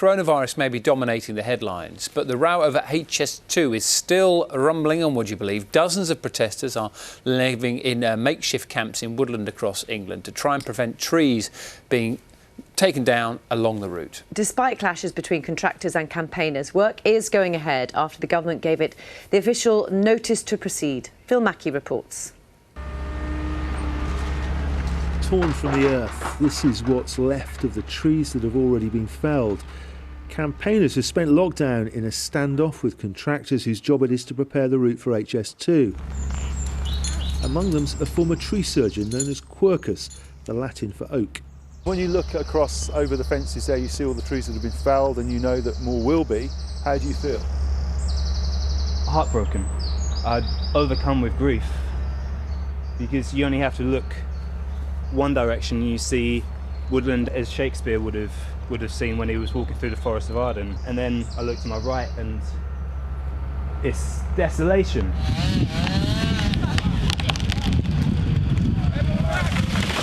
coronavirus may be dominating the headlines, but the row over HS2 is still rumbling on, would you believe? Dozens of protesters are living in makeshift camps in Woodland across England to try and prevent trees being taken down along the route. Despite clashes between contractors and campaigners, work is going ahead after the government gave it the official notice to proceed. Phil Mackey reports. Torn from the earth, this is what's left of the trees that have already been felled. Campaigners have spent lockdown in a standoff with contractors whose job it is to prepare the route for HS2. Among them's a former tree surgeon known as Quercus, the Latin for oak. When you look across over the fences there, you see all the trees that have been felled and you know that more will be. How do you feel? Heartbroken. Overcome with grief, because you only have to look one direction. You see woodland as Shakespeare would have seen when he was walking through the Forest of Arden, and then I look to my right and it's desolation.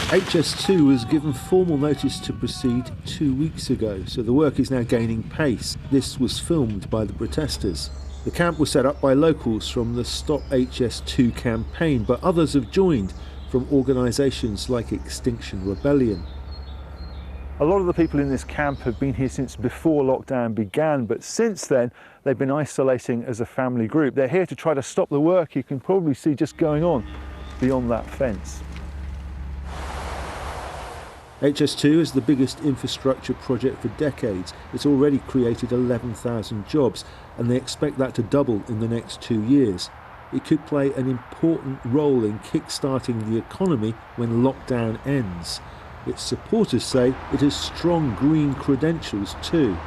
HS2 was given formal notice to proceed 2 weeks ago, so the work is now gaining pace. This was filmed by the protesters. The camp was set up by locals from the Stop HS2 campaign, but others have joined from organisations like Extinction Rebellion. A lot of the people in this camp have been here since before lockdown began, but since then they've been isolating as a family group. They're here to try to stop the work you can probably see just going on beyond that fence. HS2 is the biggest infrastructure project for decades. It's already created 11,000 jobs, and they expect that to double in the next 2 years. It could play an important role in kick-starting the economy when lockdown ends. Its supporters say it has strong green credentials too.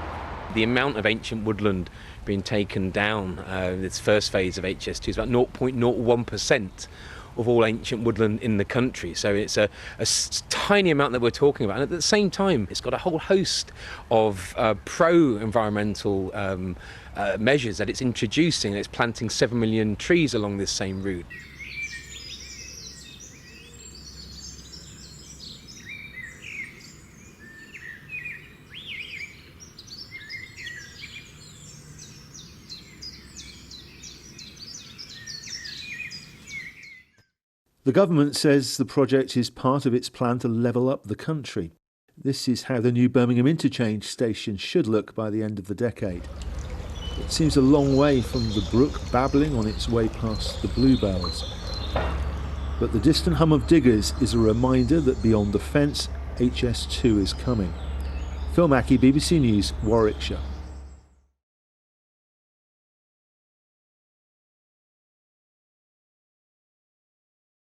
The amount of ancient woodland being taken down, this first phase of HS2, is about 0.01% of all ancient woodland in the country. So it's a tiny amount that we're talking about. And at the same time, it's got a whole host of pro-environmental measures that it's introducing. It's planting 7 million trees along this same route. The government says the project is part of its plan to level up the country. This is how the new Birmingham interchange station should look by the end of the decade. It seems a long way from the brook babbling on its way past the bluebells. But the distant hum of diggers is a reminder that beyond the fence, HS2 is coming. Phil Mackey, BBC News, Warwickshire.